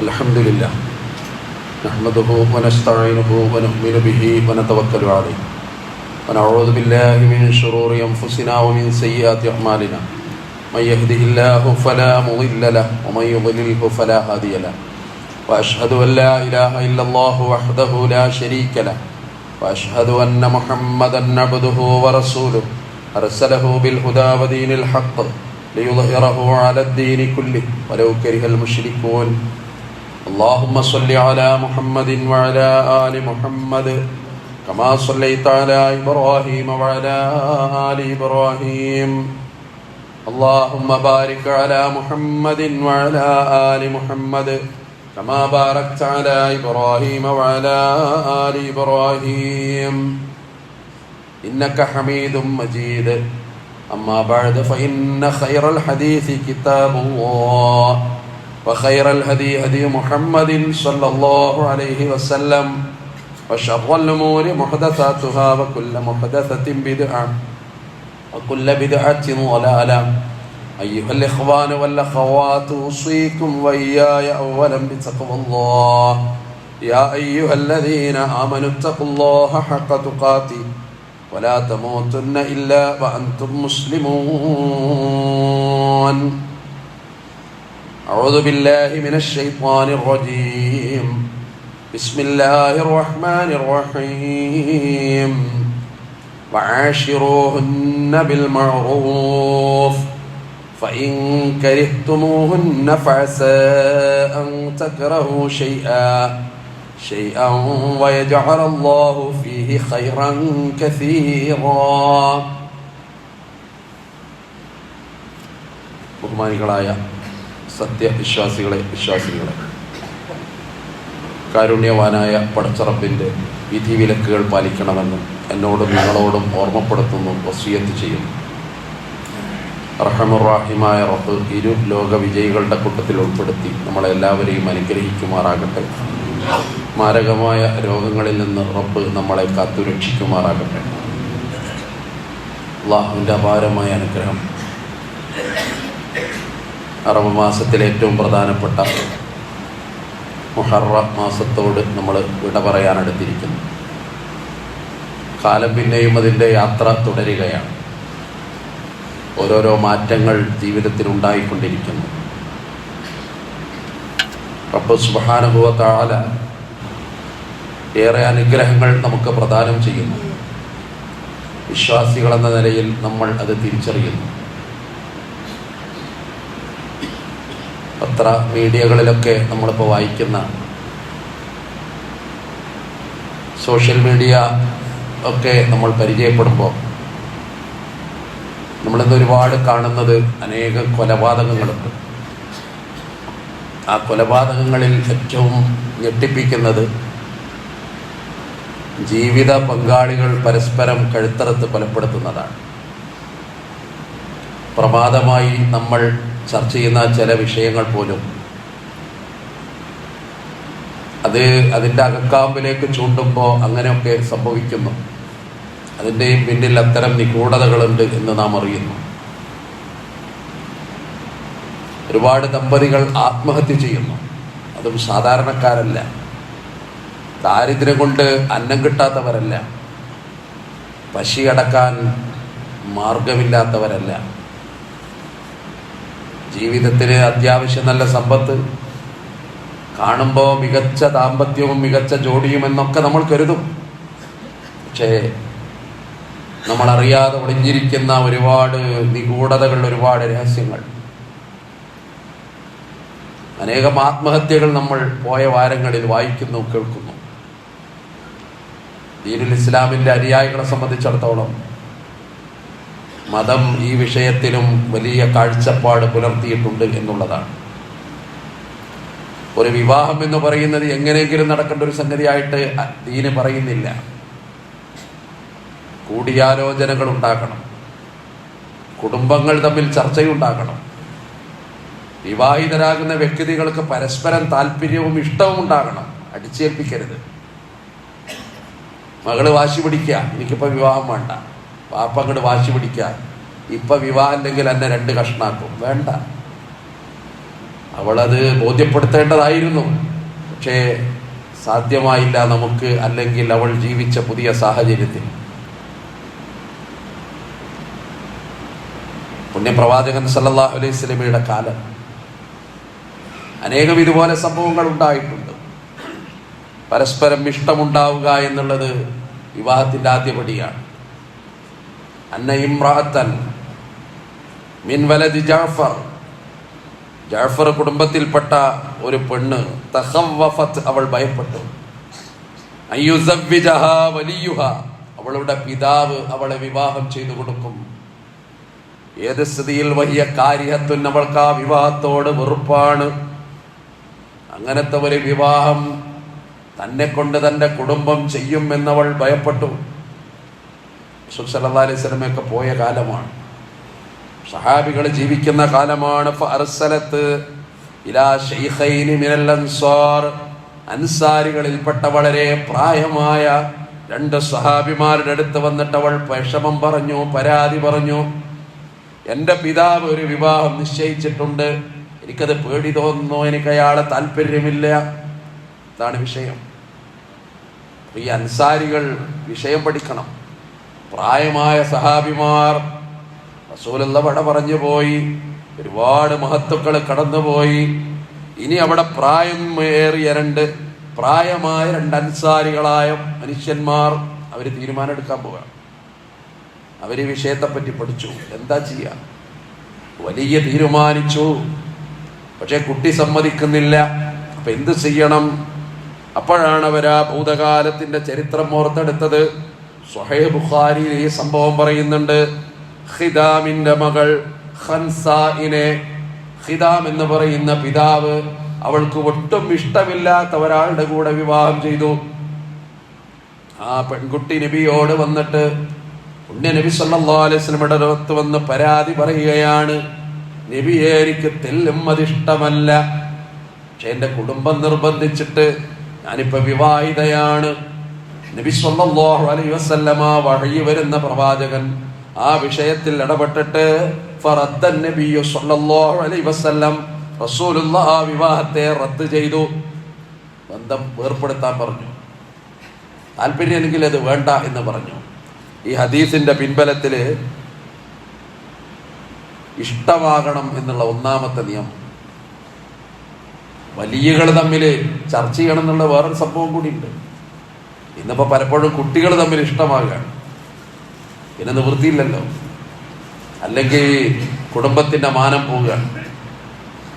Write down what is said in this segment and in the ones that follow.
അൽഹംദുലില്ലാഹ് നഹ്മദുഹു വനസ്തഈനുഹു വനുഅ്മിനു ബിഹി വനതവക്കലു അലൈഹി വനഊദു ബില്ലാഹി മിൻ ശുറൂരി അൻഫുസിനാ വമിൻ സയ്യിആതി അഅ്മാലിനാ മൻ യഹ്ദിഹില്ലാഹു ഫലാ മുളില്ല ലഹു വമൻ യുദ്ലിൽഹു ഫലാ ഹാദിയ ലഹു വഅശ്ഹദു അൻ ലാ ഇലാഹ ഇല്ലല്ലാഹു വഹ്ദഹു ലാ ശരീക ലഹു വഅശ്ഹദു അന്ന മുഹമ്മദൻ അബ്ദുഹു വറസൂലുഹു അർസലഹു ബിൽഹുദാ വദീനിൽ ഹഖ് ലിയുദ്ഹിറഹു അലദ്ദീനി കുല്ലിഹി വലൗ കരിഹൽ മുശ്രികൂൻ. اللهم صل على محمد وعلى آل محمد كما صليت على إبراهيم وعلى آل إبراهيم. اللهم بارك على محمد وعلى آل محمد كما باركت على إبراهيم وعلى آل إبراهيم إنك حميد مجيد. أما بعد فإن خير الحديث كتاب الله وخير الهدي هدي محمد صلى الله عليه وسلم وشر الأمور محدثاتها وكل محدثة بدعة وكل بدعة ضلالة. أيها الإخوان والأخوات أوصيكم وإياي أولا بتقوى الله. يا أيها الذين آمنوا اتقوا الله حق تقاته ولا تموتن إلا وأنتم مسلمون. أعوذ بالله من الشيطان الرجيم. بسم الله الرحمن الرحيم. وعاشروهن بالمعروف فإن كرهتموهن فعسى أن تكرهوا شيئا ويجعل الله فيه خيرا كثيرا. ബഹുമാനികളായ സത്യവിശ്വാസികളെ, കാരുണ്യവാനായ പടച്ചറബിൻ്റെ വിധിവിലക്കുകൾ പാലിക്കണമെന്നും എന്നോടും നിങ്ങളോടും ഓർമ്മപ്പെടുത്തുന്നു, വസിയത്ത് ചെയ്യുന്നു. റഹ്മാനുർ-റഹീമായ റബ്ബ് ഇരു ലോക വിജയികളുടെ കൂട്ടത്തിൽ ഉൾപ്പെടുത്തി നമ്മളെല്ലാവരെയും അനുഗ്രഹിക്കുമാറാകട്ടെ. മാരകമായ രോഗങ്ങളിൽ നിന്ന് റബ്ബ് നമ്മളെ കാത്തുരക്ഷിക്കുമാറാകട്ടെ. അല്ലാഹുവിൻ്റെ അപാരമായ അനുഗ്രഹം. അറബ് മാസത്തിലെ ഏറ്റവും പ്രധാനപ്പെട്ട മുഹറം മാസത്തോട് നമ്മൾ വിട പറയാനെടുത്തിരിക്കുന്നു. കാലം പിന്നെയും അതിൻ്റെ യാത്ര തുടരുകയാണ്. ഓരോരോ മാറ്റങ്ങൾ ജീവിതത്തിൽ ഉണ്ടായിക്കൊണ്ടിരിക്കുന്നു. റബ്ബ് സുബ്ഹാനഹു വ തആല ഏറെ അനുഗ്രഹങ്ങൾ നമുക്ക് പ്രദാനം ചെയ്യുന്നു. വിശ്വാസികളെന്ന നിലയിൽ നമ്മൾ അത് തിരിച്ചറിയുന്നു. പത്ര മീഡിയകളിലൊക്കെ നമ്മളിപ്പോൾ വായിക്കുന്ന, സോഷ്യൽ മീഡിയ ഒക്കെ നമ്മൾ പരിചയപ്പെടുമ്പോൾ നമ്മളിന്ന് ഒരുപാട് കാണുന്നത് അനേകം കൊലപാതകങ്ങളുണ്ട്. ആ കൊലപാതകങ്ങളിൽ ഏറ്റവും ഞെട്ടിപ്പിക്കുന്നത് ജീവിത പങ്കാളികൾ പരസ്പരം കഴുത്തറുത്ത് കൊലപ്പെടുത്തുന്നതാണ്. പ്രമാദമായി നമ്മൾ ചർച്ച ചെയ്യുന്ന ചില വിഷയങ്ങൾ പോലും അതിൻ്റെ അകക്കാമ്പിലേക്ക് ചൂണ്ടുമ്പോൾ അങ്ങനെയൊക്കെ സംഭവിക്കുന്നു. അതിൻ്റെയും പിന്നിൽ അത്തരം നിഗൂഢതകളുണ്ട് എന്ന് നാം അറിയുന്നു. ഒരുപാട് ദമ്പതികൾ ആത്മഹത്യ ചെയ്യുന്നു. അതും സാധാരണക്കാരല്ല, ദാരിദ്ര്യം കൊണ്ട് അന്നം കിട്ടാത്തവരല്ല, പശി അടക്കാൻ മാർഗമില്ലാത്തവരല്ല, ജീവിതത്തിന് അത്യാവശ്യം നല്ല സമ്പത്ത്, കാണുമ്പോൾ മികച്ച ദാമ്പത്യവും മികച്ച ജോഡിയും എന്നൊക്കെ നമ്മൾ കരുതും. പക്ഷേ നമ്മളറിയാതെ ഒളിഞ്ഞിരിക്കുന്ന ഒരുപാട് നിഗൂഢതകൾ, ഒരുപാട് രഹസ്യങ്ങൾ, അനേകം ആത്മഹത്യകൾ നമ്മൾ പോയ വാരങ്ങളിൽ വായിക്കുന്നു, കേൾക്കുന്നു. ദീനുൽ ഇസ്ലാമിൻ്റെ അനുയായികളെ സംബന്ധിച്ചിടത്തോളം മതം ഈ വിഷയത്തിലും വലിയ കാഴ്ചപ്പാട് പുലർത്തിയിട്ടുണ്ട് എന്നുള്ളതാണ്. ഒരു വിവാഹം എന്ന് പറയുന്നത് എങ്ങനെയെങ്കിലും നടക്കേണ്ട ഒരു സംഗതിയായിട്ട് ദീന് പറയുന്നില്ല. കൂടിയാലോചനകൾ ഉണ്ടാകണം, കുടുംബങ്ങൾ തമ്മിൽ ചർച്ചയുണ്ടാകണം, വിവാഹിതരാകുന്ന വ്യക്തികൾക്ക് പരസ്പരം താല്പര്യവും ഇഷ്ടവും ഉണ്ടാകണം. അടിച്ചേൽപ്പിക്കരുത്. മകള് വാശി പിടിക്കുക, എനിക്കിപ്പോൾ വിവാഹം വേണ്ട, വാപ്പ അങ്ങോട്ട് വാശി പിടിക്കുക, ഇപ്പം വിവാഹം അല്ലെങ്കിൽ എന്നെ 2 കഷ്ണാക്കും, വേണ്ട. അവളത് ബോധ്യപ്പെടുത്തേണ്ടതായിരുന്നു. പക്ഷേ സാധ്യമായില്ല നമുക്ക്, അല്ലെങ്കിൽ അവൾ ജീവിച്ച പുതിയ സാഹചര്യത്തിൽ. പുണ്യപ്രവാചകൻ സല്ലല്ലാഹു അലൈഹി വസല്ലമയുടെ കാലം അനേകം ഇതുപോലെ സംഭവങ്ങൾ ഉണ്ടായിട്ടുണ്ട്. പരസ്പരം ഇഷ്ടമുണ്ടാവുക എന്നുള്ളത് വിവാഹത്തിന്റെ ആദ്യപടിയാണ്. അന്ന ഇംറഅത്തൻ മിൻ വലദി ജഅഫർ, ജഅഫർ കുടുംബത്തിൽപ്പെട്ട ഒരു പെണ്ണ്, തഖവ്വഫത്, അവൾ ഭയപ്പെട്ടു, അയ്യുസവ്വിജഹാ വലിയുഹ, അവളുടെ പിതാവ് അവളെ വിവാഹം ചെയ്തു കൊടുക്കും. ഏത് സ്ഥിതിയിൽ വഹിയ കാരിഹത്തുൻ, അവൾക്ക് ആ വിവാഹത്തോട് വെറുപ്പാണ്. അങ്ങനത്തെ ഒരു വിവാഹം തന്നെ കൊണ്ട് തൻ്റെ കുടുംബം ചെയ്യുമെന്നവൾ ഭയപ്പെട്ടു. റസൂൽ സല്ലല്ലാഹു അലൈഹി വസല്ലമയൊക്കെ പോയ കാലമാണ്, സഹാബികൾ ജീവിക്കുന്ന കാലമാണ്. ഫഅർസലത്ത് ഇലാ ശൈഖൈനി മിനൽ അൻസാർ, അൻസാരികളിൽപ്പെട്ട വളരെ പ്രായമായ രണ്ട് സഹാബിമാരുടെ അടുത്ത് വന്നിട്ട് അവൾ വിഷമം പറഞ്ഞു, പരാതി പറഞ്ഞു. എൻ്റെ പിതാവ് ഒരു വിവാഹം നിശ്ചയിച്ചിട്ടുണ്ട്, എനിക്കത് പേടി തോന്നുന്നു, എനിക്ക് അയാളെ താല്പര്യമില്ല. ഇതാണ് വിഷയം. ഈ അൻസാരികൾ വിഷയം പഠിക്കണം. പ്രായമായ സഹാബിമാർ, റസൂലുള്ള വട പറഞ്ഞു പോയി, ഒരുപാട് മഹത്തുക്കൾ കടന്നുപോയി. ഇനി അവിടെ പ്രായമായ രണ്ട് അൻസാരികളായ മനുഷ്യന്മാർ അവർ തീരുമാനം എടുക്കാൻ പോവുകയാണ്. അവർ ഈ വിഷയത്തെപ്പറ്റി പഠിച്ചു, എന്താ ചെയ്യുക. വലിയ തീരുമാനിച്ചു, പക്ഷെ കുട്ടി സമ്മതിക്കുന്നില്ല. അപ്പൊ എന്ത് ചെയ്യണം? അപ്പോഴാണ് അവരാ ഭൂതകാലത്തിന്റെ ചരിത്രം ഓർത്തെടുത്തത്. സ്വഹീഹ് ബുഖാരിയിൽ ഈ സംഭവം പറയുന്നുണ്ട്. ഖിദാമിന്റെ മകൾ ഖൻസാഇനെ, ഖിദാം എന്ന് പറയുന്ന പിതാവ് അവൾക്ക് ഒട്ടും ഇഷ്ടമില്ലാത്ത ഒരാളുടെ കൂടെ വിവാഹം ചെയ്തു. ആ പെൺകുട്ടി നബിയോട് വന്നിട്ട് പുണ്യ നബി സല്ലല്ലാഹു അലൈഹി വസല്ലമയുടെ അടുത്ത് വന്ന് പരാതി പറയുകയാണ്, നബിയെ, എനിക്ക് തെല്ലും അതിഷ്ടമല്ല, പക്ഷെ എൻ്റെ കുടുംബം നിർബന്ധിച്ചിട്ട് ഞാനിപ്പോ വിവാഹിതയാണ്. നബി സല്ലല്ലാഹു അലൈഹി വസല്ലമ, വഹയി വരുന്ന പ്രവാചകൻ, ആ വിഷയത്തിൽ ഇടപെട്ടിട്ട് ഫറദ്ദൻ നബിയ്യു സല്ലല്ലാഹു അലൈഹി വസല്ലം, റസൂലുള്ളാഹി ആ വിവാഹത്തെ റദ്ദ് ചെയ്തു, ബന്ധം വേർപ്പെടുത്താൻ പറഞ്ഞു. താല്പര്യമെങ്കിൽ അത് വേണ്ട എന്ന് പറഞ്ഞു. ഈ ഹദീസിന്റെ പിൻബലത്തിൽ ഇഷ്ടമാകണം എന്നുള്ള ഒന്നാമത്തെ നിയമം. വലിയകൾ തമ്മിൽ ചർച്ച ചെയ്യണം എന്നുള്ള വേറൊരു സംഭവം കൂടിയുണ്ട്. ഇന്നിപ്പോ പലപ്പോഴും കുട്ടികൾ തമ്മിൽ ഇഷ്ടമാകുകയാണ്, പിന്നെ നിവൃത്തിയില്ലല്ലോ, അല്ലെങ്കിൽ കുടുംബത്തിന്റെ മാനം പോവുകയാണ്.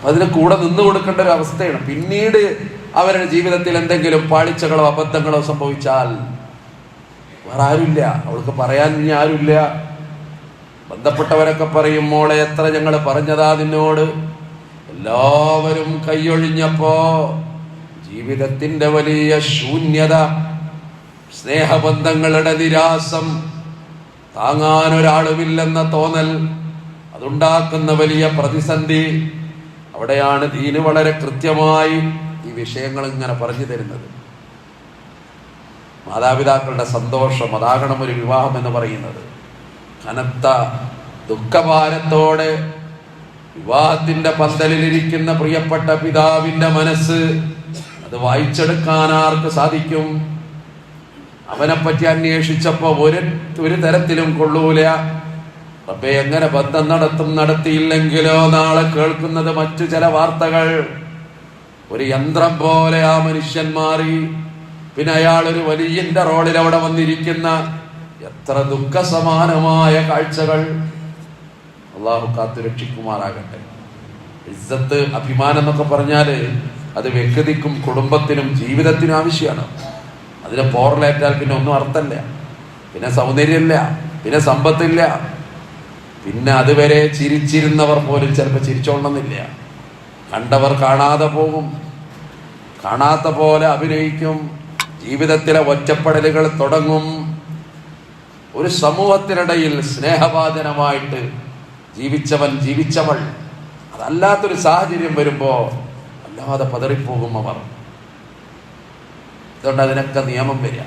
അതിന് കൂടെ നിന്ന് കൊടുക്കേണ്ട ഒരു അവസ്ഥയാണ്. പിന്നീട് അവരുടെ ജീവിതത്തിൽ എന്തെങ്കിലും പാളിച്ചകളോ അബദ്ധങ്ങളോ സംഭവിച്ചാൽ വേറെ ആരുമില്ല, അവൾക്ക് പറയാൻ ഇനി ആരുമില്ല. ബന്ധപ്പെട്ടവരൊക്കെ പറയും, മോളെ എത്ര ഞങ്ങൾ പറഞ്ഞതാ നിന്നോട്. എല്ലാവരും കൈയൊഴിഞ്ഞപ്പോ ജീവിതത്തിന്റെ വലിയ ശൂന്യത, സ്നേഹബന്ധങ്ങളുടെ നിരാസം, താങ്ങാനൊരാളുമില്ലെന്ന തോന്നൽ, അതുണ്ടാക്കുന്ന വലിയ പ്രതിസന്ധി. അവിടെയാണ് ദീന് വളരെ കൃത്യമായി ഈ വിഷയങ്ങൾ ഇങ്ങനെ പറഞ്ഞു തരുന്നത്. മാതാപിതാക്കളുടെ സന്തോഷം, അതാകണം ഒരു വിവാഹം എന്ന് പറയുന്നത്. കനത്ത ദുഃഖഭാരത്തോടെ വിവാഹത്തിന്റെ പന്തലിലിരിക്കുന്ന പ്രിയപ്പെട്ട പിതാവിന്റെ മനസ്സ്, അത് വായിച്ചെടുക്കാൻ ആർക്ക് സാധിക്കും? അവനെപ്പറ്റി അന്വേഷിച്ചപ്പോ ഒരു തരത്തിലും കൊള്ളൂല. റബ്ബേ, എങ്ങനെ ബന്ധം നടത്തിയില്ലെങ്കിലോ നാളെ കേൾക്കുന്നത് മറ്റു ചില വാർത്തകൾ. ഒരു യന്ത്രം പോലെ ആ മനുഷ്യൻ മാറി. പിന്നെ അയാൾ ഒരു വലിയന്റെ റോളിൽ അവിടെ വന്നിരിക്കുന്ന എത്ര ദുഃഖസമാനമായ കാഴ്ചകൾ. അള്ളാഹു കാത്തു രക്ഷിക്കുമാറാകട്ടെ. ഇസ്സത്ത്, അഭിമാനം എന്നൊക്കെ പറഞ്ഞാല് അത് വ്യക്തിക്കും കുടുംബത്തിനും ജീവിതത്തിനും ആവശ്യമാണ്. അതിന് പോറലേറ്റാൽ പിന്നെ ഒന്നും അർത്ഥമില്ല, പിന്നെ സൗന്ദര്യമില്ല, പിന്നെ സമ്പത്തില്ല, പിന്നെ അതുവരെ ചിരിച്ചിരുന്നവർ പോലും ചിലപ്പോൾ ചിരിച്ചോളണമെന്നില്ല. കണ്ടവർ കാണാതെ പോകും, കാണാത്ത പോലെ അഭിനയിക്കും, ജീവിതത്തിലെ ഒറ്റപ്പെടലുകൾ തുടങ്ങും. ഒരു സമൂഹത്തിനിടയിൽ സ്നേഹവാചനമായിട്ട് ജീവിച്ചവൾ അതല്ലാത്തൊരു സാഹചര്യം വരുമ്പോ അല്ലാതെ പതറിപ്പോകും അവർ. അതുകൊണ്ട് അതിനൊക്കെ നിയമം വരിക.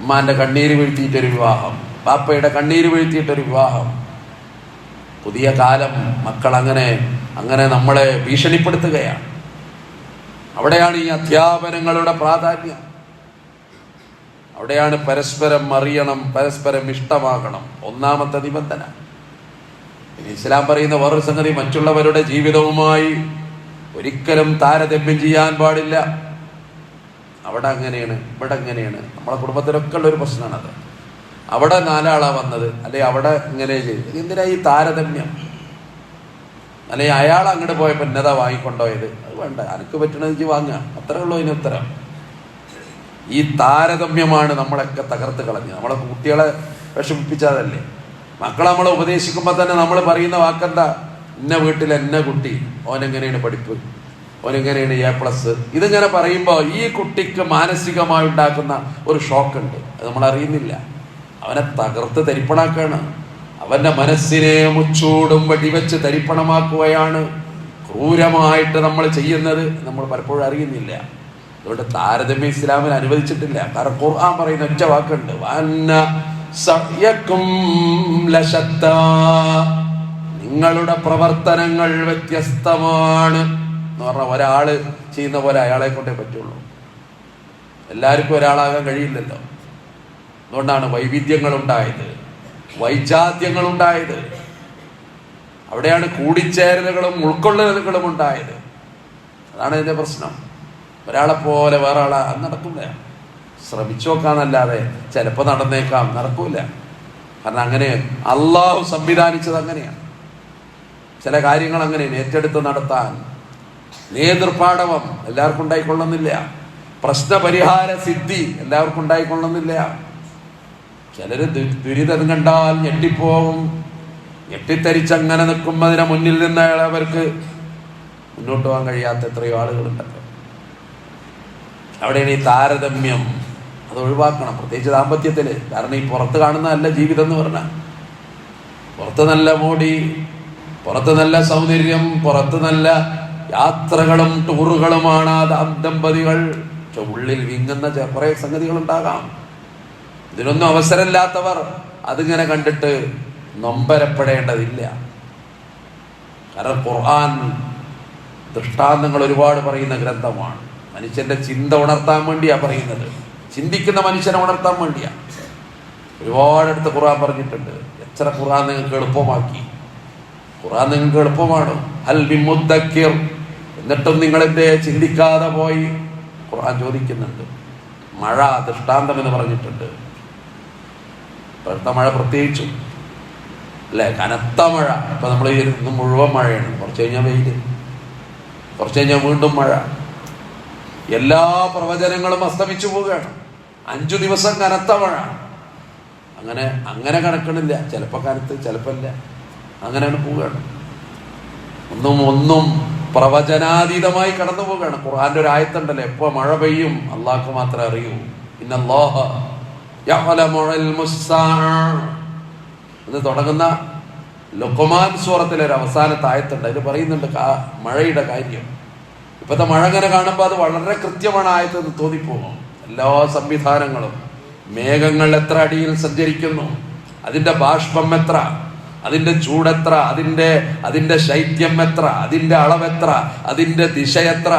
ഉമ്മാന്റെ കണ്ണീര് വീഴ്ത്തിയിട്ടൊരു വിവാഹം, ബാപ്പയുടെ കണ്ണീര് വീഴ്ത്തിയിട്ടൊരു വിവാഹം. പുതിയ കാലം, മക്കൾ അങ്ങനെ അങ്ങനെ നമ്മളെ ഭീഷണിപ്പെടുത്തുകയാണ്. അവിടെയാണ് ഈ അധ്യാപനങ്ങളുടെ പ്രാധാന്യം. അവിടെയാണ് പരസ്പരം അറിയണം, പരസ്പരം ഇഷ്ടമാകണം ഒന്നാമത്തെ നിബന്ധന. ഇനി ഇസ്ലാം പറയുന്ന വേറൊരു സംഗതി, മറ്റുള്ളവരുടെ ജീവിതവുമായി ഒരിക്കലും താരതമ്യം ചെയ്യാൻ പാടില്ല. അവിടെ അങ്ങനെയാണ്, ഇവിടെ അങ്ങനെയാണ്. നമ്മളെ കുടുംബത്തിലൊക്കെ ഉള്ള ഒരു പ്രശ്നമാണത്. അവിടെ 4 ആളാ വന്നത്, അല്ലെ അവിടെ ഇങ്ങനെ ചെയ്ത്. എന്തിനാ ഈ താരതമ്യം? അല്ലെ അയാൾ അങ്ങോട്ട് പോയപ്പോൾ എന്നതാ വാങ്ങിക്കൊണ്ടുപോയത്, അത് വേണ്ട, അനക്ക് പറ്റണമെന്ന് വാങ്ങുക, അത്രേ ഉള്ളൂ അതിന് ഉത്തരം. ഈ താരതമ്യമാണ് നമ്മളൊക്കെ തകർത്ത് കളഞ്ഞത്. നമ്മളെ കുട്ടികളെ വിഷമിപ്പിച്ചാതല്ലേ. മക്കളെ നമ്മളെ ഉപദേശിക്കുമ്പോൾ തന്നെ നമ്മൾ പറയുന്ന വാക്കെന്താ? ഇന്ന വീട്ടിൽ എന്ന കുട്ടി, ഓനെങ്ങനെയാണ് പഠിപ്പ്, ഓനെങ്ങനെയാണ് A+. ഇതിങ്ങനെ പറയുമ്പോൾ ഈ കുട്ടിക്ക് മാനസികമായി ഉണ്ടാക്കുന്ന ഒരു ഷോക്കുണ്ട്. അത് നമ്മൾ അറിയുന്നില്ല. അവനെ തകർത്ത് തരിപ്പണാക്കാണ്. അവന്റെ മനസ്സിനെ മുച്ചൂടും വെടിവെച്ച് തരിപ്പണമാക്കുകയാണ് ക്രൂരമായിട്ട് നമ്മൾ ചെയ്യുന്നത്. നമ്മൾ പലപ്പോഴും അറിയുന്നില്ല. അതുകൊണ്ട് താരതമ്യം ഇസ്ലാമിൽ അനുവദിച്ചിട്ടില്ല. കാരണം ഖുർആൻ പറയുന്ന ഒറ്റ വാക്കുണ്ട്, നിങ്ങളുടെ പ്രവർത്തനങ്ങൾ വ്യത്യസ്തമാണ് എന്ന് പറഞ്ഞാൽ ഒരാള് ചെയ്യുന്ന പോലെ അയാളെ കൊണ്ടേ പറ്റുള്ളൂ. എല്ലാവർക്കും ഒരാളാകാൻ കഴിയില്ലല്ലോ. അതുകൊണ്ടാണ് വൈവിധ്യങ്ങൾ ഉണ്ടായത്, വൈജാത്യങ്ങൾ ഉണ്ടായത്. അവിടെയാണ് കൂടിച്ചേരലുകളും ഉൾക്കൊള്ളലുകളും ഉണ്ടായത്. അതാണ് ഇതിന്റെ പ്രശ്നം. ഒരാളെ പോലെ വേറെ ആളെ അത് നടക്കില്ല. ശ്രമിച്ചു നോക്കാന്നല്ലാതെ ചിലപ്പോൾ നടന്നേക്കാം, നടക്കൂല. കാരണം അങ്ങനെ അള്ളാഹു സംവിധാനിച്ചത് അങ്ങനെയാണ്. ചില കാര്യങ്ങൾ അങ്ങനെ ഏറ്റെടുത്ത് നടത്താൻ നേതൃപാടവം എല്ലാവർക്കും ഉണ്ടായിക്കൊള്ളുന്നില്ല. പ്രശ്നപരിഹാര സിദ്ധി എല്ലാവർക്കും ഉണ്ടായിക്കൊള്ളുന്നില്ല. ചിലര് ദുരിതം കണ്ടാൽ ഞെട്ടിപ്പോവും. ഞെട്ടിത്തരിച്ചങ്ങനെ നിൽക്കുമ്പതിനെ മുന്നിൽ നിന്ന് അവർക്ക് മുന്നോട്ട് പോകാൻ കഴിയാത്ത എത്രയോ ആളുകളുണ്ടല്ലോ. അവിടെയാണ് ഈ താരതമ്യം. അത് ഒഴിവാക്കണം, പ്രത്യേകിച്ച് ദാമ്പത്യത്തില്. കാരണം ഈ പുറത്ത് കാണുന്നതല്ല ജീവിതം എന്ന് പറഞ്ഞാൽ. പുറത്ത് നല്ല മോടി, പുറത്ത് നല്ല സൗന്ദര്യം, പുറത്ത് നല്ല യാത്രകളും ടൂറുകളുമാണ് ആ ദമ്പതികൾ. പക്ഷെ ഉള്ളിൽ വിങ്ങുന്ന കുറെ സംഗതികൾ ഉണ്ടാകാം. ഇതിനൊന്നും അവസരമില്ലാത്തവർ അതിങ്ങനെ കണ്ടിട്ട് നൊമ്പരപ്പെടേണ്ടതില്ല. കാരണം ഖുർആൻ ദൃഷ്ടാന്തങ്ങൾ ഒരുപാട് പറയുന്ന ഗ്രന്ഥമാണ്. മനുഷ്യന്റെ ചിന്ത ഉണർത്താൻ വേണ്ടിയാ പറയുന്നത്. ചിന്തിക്കുന്ന മനുഷ്യനെ ഉണർത്താൻ വേണ്ടിയാ. ഒരുപാടടുത്ത് ഖുർആൻ പറഞ്ഞിട്ടുണ്ട്. എത്ര ഖുർആൻ നിങ്ങൾക്ക് എളുപ്പമാക്കി. ഖുർആൻ നിങ്ങൾക്ക് എളുപ്പമാണ്. ഹൽ മിൻ മുദ്ദക്കിർ, എന്നിട്ടും നിങ്ങളെന്തേ ചിന്തിക്കാതെ പോയി? ഖുർആൻ ചോദിക്കുന്നുണ്ട്. മഴ ദൃഷ്ടാന്തം എന്ന് പറഞ്ഞിട്ടുണ്ട്. ഇപ്പോഴത്തെ മഴ പ്രത്യേകിച്ചും അല്ലേ, കനത്ത മഴ. ഇപ്പൊ നമ്മൾ ഇന്ന് മുഴുവൻ മഴയാണ്. കുറച്ച് കഴിഞ്ഞാൽ വെയില്, കുറച്ച് കഴിഞ്ഞാൽ വീണ്ടും മഴ. എല്ലാ പ്രവചനങ്ങളും അസ്തമിച്ചു പോവുകയാണ്. 5 ദിവസം കനത്ത മഴ. അങ്ങനെ കണക്കണില്ല. ചിലപ്പോ കനത്ത്, ചിലപ്പോ ഇല്ല. അങ്ങനെയാണ് പോവുകയാണ്. ഒന്നും പ്രവചനാതീതമായി കടന്നു പോവുകയാണ്. ഖുർആന്റെ ഒരു ആയത്തുണ്ടല്ലോ, എപ്പോ മഴ പെയ്യും അള്ളാഹ്ക്ക് മാത്രമേ അറിയൂ. ഇന്നല്ലാഹ യഅലമുൽ മുസ്തഅൻ എന്ന് തുടങ്ങുന്ന ലുഖ്മാൻ സൂറത്തിലെ ഒരു അവസാനത്തെ ആയത്തുണ്ട്. അതിൽ പറയുന്നുണ്ട് മഴയുടെ കാര്യം. ഇപ്പോഴത്തെ മഴ ഇങ്ങനെ കാണുമ്പോൾ അത് വളരെ കൃത്യമാണ് ആയതെന്ന് തോന്നിപ്പോകും. എല്ലാ സംവിധാനങ്ങളും, മേഘങ്ങൾ എത്ര അടിയിൽ സഞ്ചരിക്കുന്നു, അതിന്റെ ബാഷ്പം എത്ര, അതിന്റെ ചൂടെത്ര, അതിന്റെ ശൈത്യം എത്ര, അതിന്റെ അളവെത്ര, അതിന്റെ ദിശ എത്ര,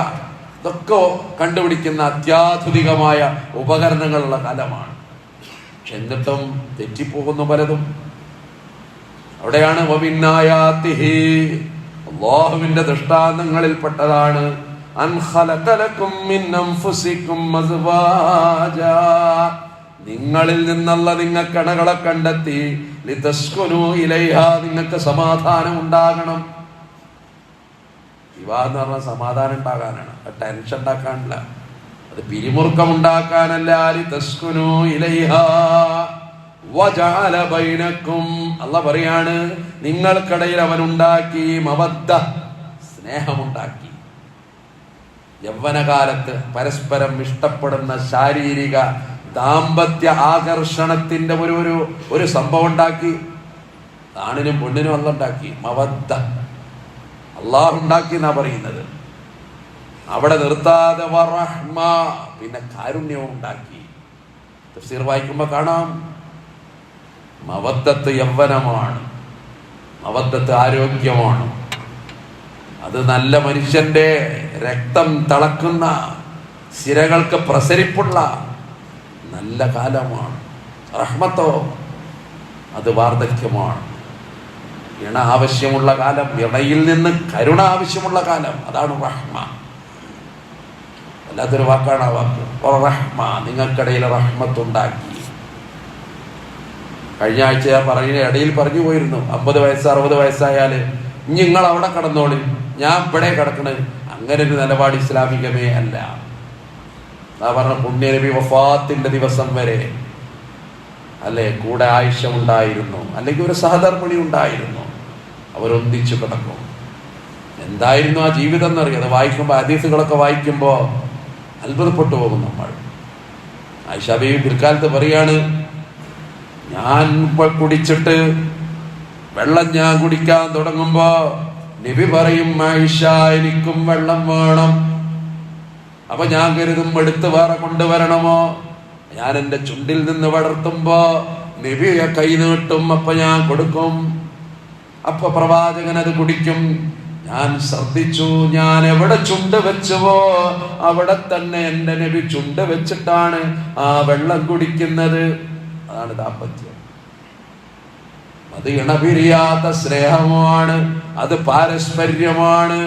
ഇതൊക്കെ കണ്ടുപിടിക്കുന്ന അത്യാധുനികമായ ഉപകരണങ്ങളുള്ള കാലമാണ്. പക്ഷെ എന്നിട്ടും തെറ്റിപ്പോകുന്നു പലതും. അവിടെയാണ് വമിന്നായാതിഹി, അല്ലാഹുവിന്റെ ദൃഷ്ടാന്തങ്ങളിൽപ്പെട്ടതാണ് അൻ ഖലഖ ലക്കും മിൻ അൻഫുസികും അസ്വാജാ, നിങ്ങളിൽ നിന്നുള്ള നിങ്ങൾക്ക് ഇണകളെ കണ്ടെത്തി, ലിതസ്കുനു ഇലൈഹാ, നിങ്ങൾക്ക് സമാധാനം ഉണ്ടാകണം. വിവാഹം എന്ന് പറഞ്ഞാൽ സമാധാനം ഉണ്ടാകാനാണ്, ടെൻഷൻ ഉണ്ടാക്കാനല്ല, അത് പിരിമുറുക്കം ഉണ്ടാക്കാനല്ല. ലിതസ്കുനു ഇലൈഹാ വജഅല ബൈനക്കും, അല്ലാഹ് പറയാണ് നിങ്ങൾക്കിടയിൽ അവൻ ഉണ്ടാക്കി മവദ്ദ, സ്നേഹമുണ്ടാക്കി. യൗവനകാലത്ത് പരസ്പരം ഇഷ്ടപ്പെടുന്ന ശാരീരിക ദാമ്പത്യ ആകർഷണത്തിന്റെ ഒരു സംഭവം ഉണ്ടാക്കി. ആണിനും പെണ്ണിനും അല്ല ഉണ്ടാക്കി, മവദ്ദ അള്ളാഹു ഉണ്ടാക്കി എന്നാ പറയുന്നത്. അവിടെ നിർത്താതെ വറഹ്മ, പിന്നെ കാരുണ്യവും ഉണ്ടാക്കി. തഫ്സീർ വായിക്കുമ്പോ കാണാം, മവദ്ദത്ത് യൗവനമാണ്, മവദ്ദത്ത് ആരോഗ്യമാണ്, അത് നല്ല മനുഷ്യന്റെ രക്തം തിളക്കുന്ന, സിരകൾക്ക് പ്രസരിപ്പുള്ള നല്ല കാലമാണ്. റഹ്മത്തോ അത് വാർദ്ധക്യമാണ്. ഇണ ആവശ്യമുള്ള കാലം, ഇണയിൽ നിന്ന് കരുണ ആവശ്യമുള്ള കാലം, അതാണ് റഹ്മ. വല്ലാത്തൊരു വാക്കാണ് ആ വാക്ക്. റഹ്മ, നിങ്ങൾക്കിടയിൽ റഹ്മത്തുണ്ടാക്കി. കഴിഞ്ഞ ആഴ്ച ഇടയിൽ പറഞ്ഞു പോയിരുന്നു, 50 വയസ്സ് 60 വയസ്സായാൽ നിങ്ങൾ അവിടെ കിടന്നോളി, ഞാൻ ഇവിടെ കിടക്കണത്. അങ്ങനെ ഒരു നിലപാട് ഇസ്ലാമികമേ അല്ല. പറഞ്ഞ പുണ്യനബി വഫാത്തിന്റെ ദിവസം വരെ അല്ലെ കൂടെ ആയിഷ ഉണ്ടായിരുന്നു, അല്ലെങ്കിൽ ഒരു സഹധർമ്മിണി ഉണ്ടായിരുന്നു. അവരൊന്നിച്ചു കിടക്കും. എന്തായിരുന്നു ആ ജീവിതം എന്നറിയാം. അത് വായിക്കുമ്പോൾ, ഹദീസുകളൊക്കെ വായിക്കുമ്പോൾ അത്ഭുതപ്പെട്ടു പോകും നമ്മൾ. ആയിഷ ബീവി പിൽക്കാലത്ത് പറയാണ്, ഞാൻ കുടിച്ചിട്ട് വെള്ളം ഞാൻ കുടിക്കാൻ തുടങ്ങുമ്പോ നബി പറയും, ആയിഷ എനിക്കും വെള്ളം വേണം. അപ്പൊ ഞാൻ കരുതും എടുത്ത് വേറെ കൊണ്ടുവരണമോ. ഞാൻ എൻ്റെ ചുണ്ടിൽ നിന്ന് വളർത്തുമ്പോ നബിയെ കൈ നീട്ടും, അപ്പൊ ഞാൻ കൊടുക്കും. അപ്പൊ പ്രവാചകൻ അത് കുടിക്കും. ഞാൻ ശ്രദ്ധിച്ചു, ഞാൻ എവിടെ ചുണ്ട് വെച്ചുവോ അവിടെ തന്നെ എൻ്റെ നബി ചുണ്ട് വെച്ചിട്ടാണ് ആ വെള്ളം കുടിക്കുന്നത്. അതാണ് ദാമ്പത്യം. അത് ഇണപിരിയാത്ത സ്നേഹമാണ്, അത് പാരസ്പര്യമാണ്,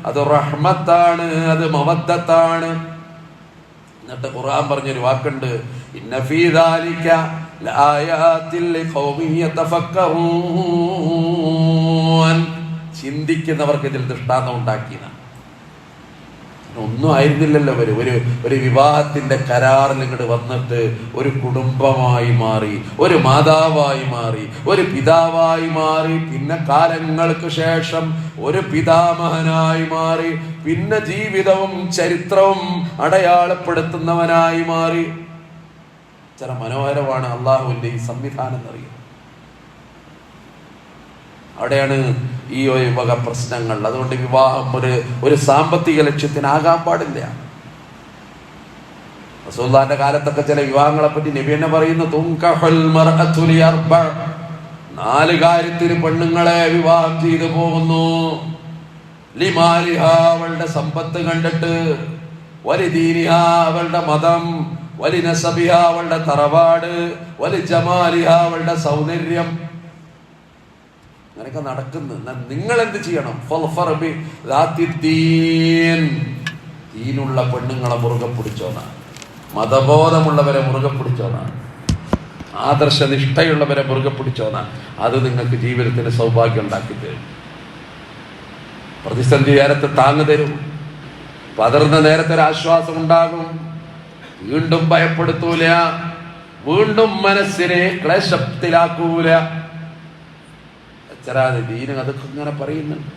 അത് റഹ്മത്താണ്, അത് മവദ്ദത്താണ്. എന്നിട്ട് ഖുർആൻ പറഞ്ഞൊരു വാക്കുണ്ട്, ഇന്ന ഫീ ദാലിക ലആയാതിൽ ലിഖൗമിൻ യതഫക്കറൂൻ. ചിന്തിക്കുന്നവർക്ക് ഇതിൽ ദൃഷ്ടാന്തം ഉണ്ടാക്കിയതാണ്. ഒന്നും ആയിരുന്നില്ലല്ലോ. ഒരു വിവാഹത്തിന്റെ കരാറിൽ ഇങ്ങോട്ട് വന്നിട്ട് ഒരു കുടുംബമായി മാറി, ഒരു മാതാവായി മാറി, ഒരു പിതാവായി മാറി, പിന്നെ കാലങ്ങൾക്ക് ശേഷം ഒരു പിതാമഹനായി മാറി, പിന്നെ ജീവിതവും ചരിത്രവും അടയാളപ്പെടുത്തുന്നവനായി മാറി. ചില മനോഹരമാണ് അള്ളാഹുവിന്റെ ഈ സംവിധാനം എന്നറിയുന്നത്. അവിടെയാണ് ഈ ഒരു വക പ്രശ്നങ്ങൾ. അതുകൊണ്ട് വിവാഹം ഒരു സാമ്പത്തിക ലക്ഷ്യത്തിനാകാൻ പാടില്ല. റസൂലുള്ളാഹിന്റെ കാലത്തൊക്കെ ചില വിവാഹങ്ങളെ പറ്റി നബി തന്നെ പറയുന്നു, തുൻകഹുൽ മർഅതു ലിഅർബ. 4 കാര്യത്തിന് പെണ്ണുങ്ങളെ വിവാഹം ചെയ്തു പോകുന്നു. ലിമാലിഹാ, അവളുടെ സമ്പത്ത് കണ്ടിട്ട്, വലിദീനിഹാ, അവളുടെ മതം, വലിനസബിഹാ, അവളുടെ തറവാട്, വലിജമാലിഹാ, അവളുടെ സൗന്ദര്യം. അങ്ങനെയൊക്കെ നടക്കുന്നു. നിങ്ങൾ എന്ത് ചെയ്യണം? ദീനുള്ള പെണ്ണുങ്ങളെ മുറുകെ പിടിച്ചോന്നാണ്, മതബോധമുള്ളവരെ മുറുകെ പിടിച്ചോന്നാണ്, ആദർശനിഷ്ഠയുള്ളവരെ മുറുകെ പിടിച്ചോന്നാണ്. അത് നിങ്ങൾക്ക് ജീവിതത്തിന് സൗഭാഗ്യം ഉണ്ടാക്കി തരും. പ്രതിസന്ധി നേരത്തെ താങ്ങു തരും. പതർന്ന നേരത്തെ ഒരു ആശ്വാസം ഉണ്ടാകും. വീണ്ടും ഭയപ്പെടുത്തൂല, വീണ്ടും മനസ്സിനെ ക്ലേശത്തിലാക്കൂല. ദീന അതൊക്കെ ഇങ്ങനെ പറയുന്നുണ്ട്.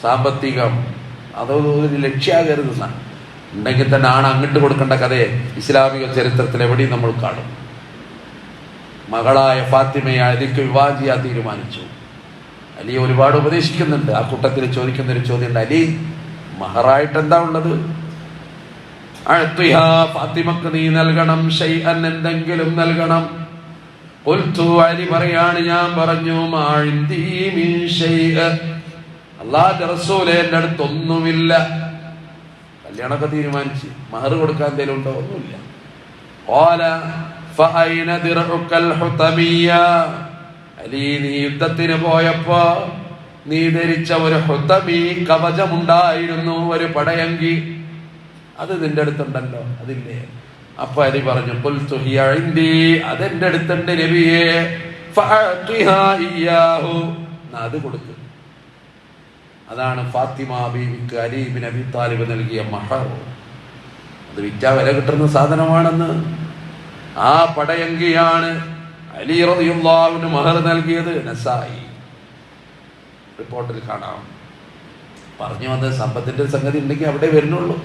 സാമ്പത്തികം അതൊരു ലക്ഷ്യാകരുതെന്ന ഉണ്ടെങ്കിൽ തന്നെ ആണ് അങ്ങോട്ട് കൊടുക്കേണ്ട കഥയെ ഇസ്ലാമിക ചരിത്രത്തിൽ എവിടെയും നമ്മൾ കാണും. മകളായ ഫാത്തിമയെ അലിക്ക് വിവാഹം ചെയ്യാൻ തീരുമാനിച്ചു. അലി ഒരുപാട് ഉപദേശിക്കുന്നുണ്ട്. ആ കൂട്ടത്തിൽ ചോദിക്കുന്ന ഒരു ചോദ്യമുണ്ട്, അലി മഹറായിട്ട് എന്താ ഉള്ളത്? ഫാത്തിമക്ക് നീ നൽകണം, ഷൈഅൻ, എന്തെങ്കിലും നൽകണം. അലി പറയാണ്, ഞാൻ പറഞ്ഞു, അല്ലാഹുവിന്റെ റസൂലേ, എന്റെ അടുത്ത് ഒന്നുമില്ല. കല്യാണമൊക്കെ തീരുമാനിച്ച് മഹർ കൊടുക്കാൻ എന്തെങ്കിലും ഉണ്ടോ? ഒന്നുമില്ല. അലി, നീ യുദ്ധത്തിന് പോയപ്പോ നീ ധരിച്ച ഒരു ഹുതമി കവചമുണ്ടായിരുന്നു, ഒരു പടയങ്കി, അത് നിന്റെ അടുത്തുണ്ടല്ലോ, അതില്ലേ? അപ്പൊ അലി പറഞ്ഞു, അതെന്റെ അടുത്തുണ്ട് നബിയേ, അത് കൊടുത്തു. അതാണ് ഫാത്തിമ ബീവിക്ക് അലി ഇബ്നു അബി താലിബ് നൽകിയ മഹർ. അത് വിറ്റാ വില കിട്ടുന്ന സാധനമാണെന്ന്. ആ പടയങ്കിയാണ് അലി റളിയല്ലാഹു അൻഹു മഹർ നൽകിയത്. നസായി റിപ്പോർട്ടിൽ കാണാം. പറഞ്ഞു വന്നത് സമ്പത്തിന്റെ സംഗതി ഉണ്ടെങ്കിൽ അവിടെ വരുന്നുള്ളൂ.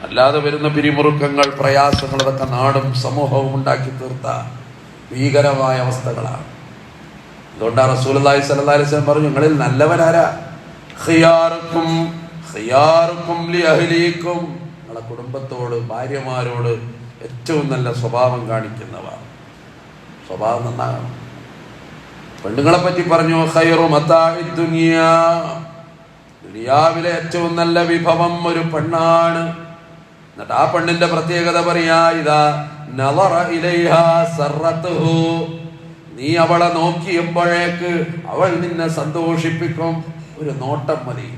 അല്ലാതെ വരുന്ന പിരിമുറുക്കങ്ങൾ, പ്രയാസങ്ങൾ, അതൊക്കെ നാടും സമൂഹവും ഉണ്ടാക്കി തീർത്ത ഭീകരമായ അവസ്ഥകളാണ്. അതുകൊണ്ടാണ് റസൂലുള്ളാഹി സ്വല്ലല്ലാഹു അലൈഹി വസല്ലം പറഞ്ഞു, നിങ്ങളിൽ നല്ലവനാരാ? ഖിയാറുക്കും ലി അഹ്ലീക്കും. നിങ്ങളുടെ കുടുംബത്തോട്, ഭാര്യമാരോട് ഏറ്റവും നല്ല സ്വഭാവം കാണിക്കുന്നവർ. സ്വഭാവം നന്നാകണം. പെണ്ണുങ്ങളെ പറ്റി പറഞ്ഞു, ഖൈറു മതാഇദ് ദുനിയ, ദുനിയാവിലെ ഏറ്റവും നല്ല വിഭവം ഒരു പെണ്ണാണ്. എന്നിട്ട് ആ പെണ്ണിന്റെ പ്രത്യേകത പറയാ, ഇതാ നളറ ഇലൈഹാ സറത്തുഹു, നീ അവളെ നോക്കിയപ്പോഴേക്ക് അവൾ നിന്നെ സന്തോഷിപ്പിക്കും. ഒരു നോട്ടം മതി,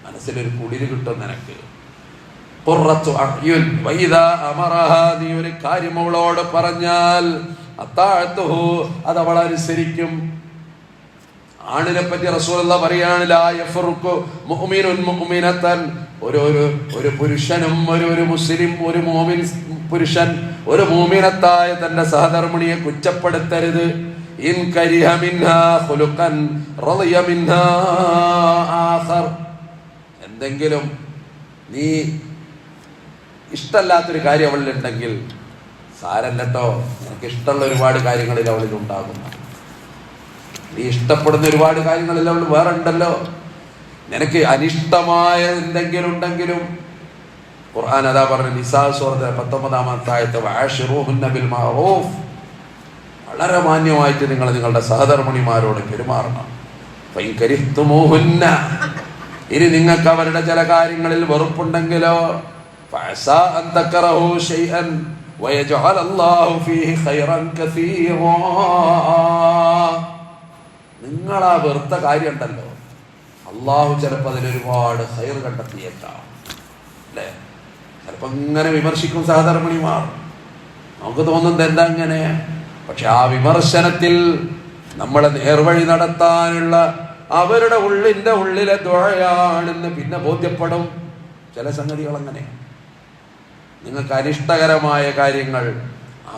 മനസ്സിലൊരു കുളിര് കിട്ടും നിനക്ക്. ഖുർറത്തു അഅ്യുൻ വഇദാ അമറഹാ, നീ ഒരു കാര്യം അവളോട് പറഞ്ഞാൽ അത്താഅതുഹു, അത് അവൾ അനുസരിക്കും. ആണിനെ പറ്റി റസൂലുള്ളാഹി പറയാണ്, ലാ യഫറുഖു മുഅ്മിനുൻ മുഅ്മിനതൻ, ഒരു പുരുഷനും ഒരു മുസ്ലിം, ഒരു മുഅ്മിൻ പുരുഷൻ ഒരു മുഅ്മിനത്തായ തന്റെ സഹധർമ്മിണിയെ കുറ്റപ്പെടുത്തരുത്. ഇൻ കരിഹ മിൻഹാ ഖുലുഖൻ റളിയ മിൻഹാ ആഖർ, എന്തെങ്കിലും നീ ഇഷ്ടമല്ലാത്തൊരു കാര്യം അവളിലുണ്ടെങ്കിൽ സാരല്ലട്ടോ, നിനക്ക് ഇഷ്ടമുള്ള ഒരുപാട് കാര്യങ്ങളിൽ അവളിൽ ഉണ്ടാകുന്നു. നീ ഇഷ്ടപ്പെടുന്ന ഒരുപാട് കാര്യങ്ങളിൽ അവൾ വേറെ ഉണ്ടല്ലോ. നിനക്ക് അനിഷ്ടമായ എന്തെങ്കിലും ഉണ്ടെങ്കിലും ഖുർആൻ അതാ പറഞ്ഞു, നിസാ സൂറത്തിലെ 19-ാമത്തെ ആയത്ത്, വഅശിറൂഹുന്ന ബിൽ മഅറൂഫ്, വളരെ മാന്യമായിട്ട് നിങ്ങൾ നിങ്ങളുടെ സഹധർമ്മിണിമാരോട് പെരുമാറണം. ഫഇൻ കരിഹ്തുമൂഹുന്ന, ഇനി നിങ്ങൾക്ക് അവരുടെ ചില കാര്യങ്ങളിൽ വെറുപ്പുണ്ടെങ്കിലോ, ഫഅസാ അൻ തക്റഹു ശൈഅൻ വയജ്അൽ അല്ലാഹു ഫീഹി ഖൈറൻ കസീറാ, നിങ്ങൾ ആ വെറുത്ത കാര്യം ഉണ്ടല്ലോ, അള്ളാഹു ചിലപ്പോൾ അതിലൊരുപാട് ഖൈർ കണ്ടെത്തിയേക്കാം അല്ലേ. ചിലപ്പോൾ ഇങ്ങനെ വിമർശിക്കും സഹധർമ്മിണിമാർ, നമുക്ക് തോന്നുന്നത് എന്താ ഇങ്ങനെ. പക്ഷെ ആ വിമർശനത്തിൽ നമ്മളെ നേർവഴി നടത്താനുള്ള അവരുടെ ഉള്ളിലെ ദുആയാണെന്ന് പിന്നെ ബോധ്യപ്പെടും. ചില സംഗതികൾ അങ്ങനെ, നിങ്ങൾക്ക് അനിഷ്ടകരമായ കാര്യങ്ങൾ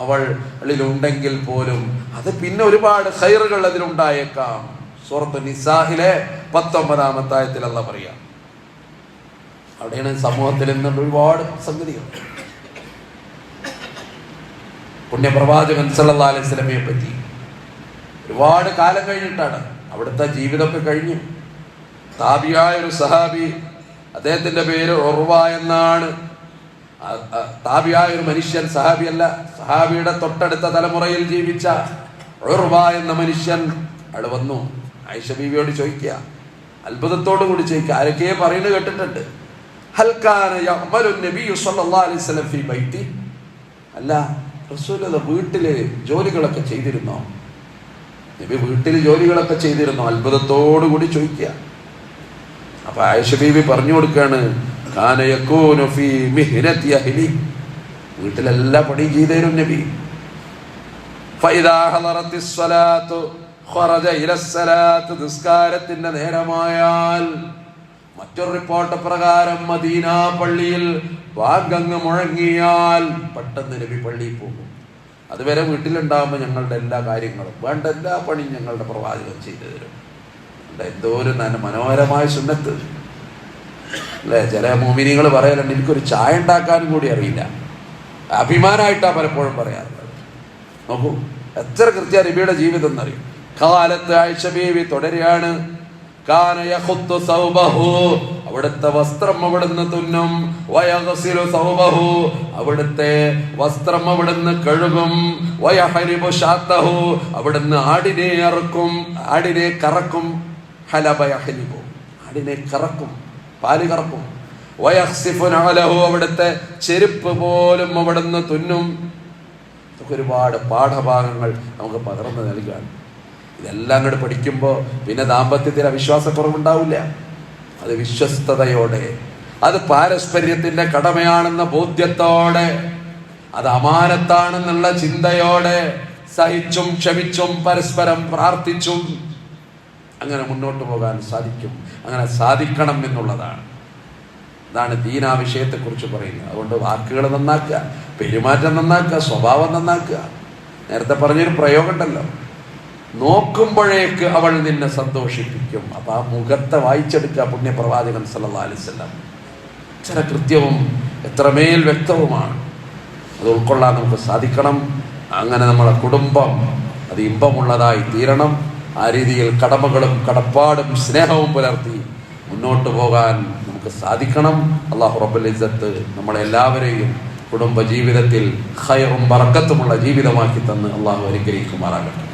അവളിലുണ്ടെങ്കിൽ പോലും അത് പിന്നെ ഒരുപാട് ഖൈറുകൾ അതിലുണ്ടായേക്കാം. സൂറത്ത് നിസാഹിലെ 19-ാമത്തെ ആയത്തിൽ അല്ലാഹ് പറയാം. അവിടെയാണ് സമൂഹത്തിൽ നിന്നുള്ള ഒരുപാട് സംഗതികൾ. പുണ്യപ്രവാചകൻ സല്ലല്ലാഹു അലൈഹി വസല്ലമയെ പറ്റി ഒരുപാട് കാലം കഴിഞ്ഞിട്ടാണ്, അവിടുത്തെ ജീവിതമൊക്കെ കഴിഞ്ഞു. താബിയായ ഒരു സഹാബി, അദ്ദേഹത്തിന്റെ പേര് ഉർവ എന്നാണ്. താബിയായ ഒരു മനുഷ്യൻ, സഹാബിയല്ല, സഹാബിയുടെ തൊട്ടടുത്ത തലമുറയിൽ ജീവിച്ച ഉർവ എന്ന മനുഷ്യൻ അവിടെ വന്നു. ആയിഷ ബീവിയോട് ചോദിക്കുക, അത്ഭുതത്തോടു കൂടി ചോദിക്കുക, ആരൊക്കെയോ പറയുന്നത് കേട്ടിട്ടുണ്ട്, ഹൽ കാന യഅമലു നബിയ്യു സ്വല്ലല്ലാഹു അലൈഹി വസല്ലം ഫീ ബൈതി, അല്ല റസൂലുള്ളാഹി വീട്ടില് ജോലികളൊക്കെ ചെയ്തിരുന്നോ? നബി വീട്ടിൽ ജോലികളൊക്കെ ചെയ്തിരുന്നോ? അത്ഭുതത്തോടു കൂടി ചോദിക്കുക. അപ്പൊ ആയിഷ ബീവി പറഞ്ഞു കൊടുക്കാണ്, കാന യകൂനു ഫീ മിഹ്നതി അഹ്ലി, വീട്ടിലെല്ലാ പണിയും ചെയ്തേരും നബി. ഫഇദാ ഹളറത്തിസ് സ്വലാത്തു ഖറജ ഇലസ്സലാത്ത്, നിസ്കാരത്തിന്റെ നേരമായാൽ, മറ്റൊരു റിപ്പോർട്ട് പ്രകാരം മദീന പള്ളിയിൽ വാഗങ്ങ് മുഴങ്ങിയാൽ പെട്ടെന്ന് നബി പള്ളിയിൽ പോകും. അതുവരെ വീട്ടിലുണ്ടാകുമ്പോൾ ഞങ്ങളുടെ എല്ലാ കാര്യങ്ങളും, വേണ്ട എല്ലാ പണിയും ഞങ്ങളുടെ പ്രവാചകൻ ചെയ്തു തരും. എന്തോ ഒരു മനോഹരമായ സുന്നത്ത് അല്ലേ. ചില മോമിനികൾ പറയാറുണ്ട്, എനിക്കൊരു ചായ ഉണ്ടാക്കാനും കൂടി അറിയില്ല. അഭിമാനമായിട്ടാണ് പലപ്പോഴും പറയാറുള്ളത്. നോക്കൂ എത്ര കൃത്യ നബിയുടെ ജീവിതം എന്നറിയും. കാലത്ത് ആയിഷ ബീവി തുടരുകയാണ്, കാന യഖുത്തു സൗബഹു, അവിടുത്തെ വസ്ത്രം അവിടുന്ന് തുന്നും, വയഗ്സിലു സൗബഹു, അവിടുത്തെ വസ്ത്രം അവിടുന്ന് കഴുകും, വയഹരിബു ഷാത്തഹു, അവിടുന്ന് ആടിനെ അറുക്കും, ആടിനെ കറക്കും, ഹലബ യഹ്ലിബു, ആടിനെ കറക്കും, പാല് കറക്കും, വയഖ്സിഫു നഅലഹു, അവിടുത്തെ ചെരുപ്പ് പോലും അവിടുന്ന് തുന്നും. ഇതൊക്കെ ഒരുപാട് പാഠഭാഗങ്ങൾ നമുക്ക് പകർന്നു നൽകുകയാണ്. ഇതെല്ലാം കൂടെ പഠിക്കുമ്പോൾ പിന്നെ ദാമ്പത്യത്തിൽ അവിശ്വാസക്കുറവുണ്ടാവില്ല. അത് വിശ്വസ്തയോടെ, അത് പാരസ്പര്യത്തിന്റെ കടമയാണെന്ന ബോധ്യത്തോടെ, അത് അമാനത്താണെന്നുള്ള ചിന്തയോടെ, സഹിച്ചും ക്ഷമിച്ചും പരസ്പരം പ്രാർത്ഥിച്ചും അങ്ങനെ മുന്നോട്ട് പോകാൻ സാധിക്കും. അങ്ങനെ സാധിക്കണം എന്നുള്ളതാണ്. അതാണ് ദീൻ ആ വിഷയത്തെക്കുറിച്ച് പറയുന്നത്. അതുകൊണ്ട് വാക്കുകൾ നന്നാക്കുക, പെരുമാറ്റം നന്നാക്കുക, സ്വഭാവം നന്നാക്കുക. നേരത്തെ പറഞ്ഞൊരു പ്രയോഗം ഉണ്ടല്ലോ, നോക്കുമ്പോഴേക്ക് അവൾ നിന്നെ സന്തോഷിപ്പിക്കും. അപ്പൊ ആ മുഖത്തെ വായിച്ചെടുക്കുക പുണ്യപ്രവാചകൻ സല്ലല്ലാഹു അലൈഹി വസല്ലം. ചില കൃത്യവും എത്രമേൽ വ്യക്തവുമാണ്. അത് ഉൾക്കൊള്ളാൻ നമുക്ക് സാധിക്കണം. അങ്ങനെ നമ്മളെ കുടുംബം അത് ഇമ്പമുള്ളതായി തീരണം. ആ രീതിയിൽ കടമകളും കടപ്പാടും സ്നേഹവും പുലർത്തി മുന്നോട്ട് പോകാൻ നമുക്ക് സാധിക്കണം. അല്ലാഹു റബ്ബുൽ ഇസ്സത്ത് നമ്മളെല്ലാവരെയും കുടുംബ ജീവിതത്തിൽ ഖൈറും ബറക്കത്തുമുള്ള ജീവിതമാക്കി തന്ന് അല്ലാഹു അനുഗ്രഹിക്കുമാറാകട്ടെ.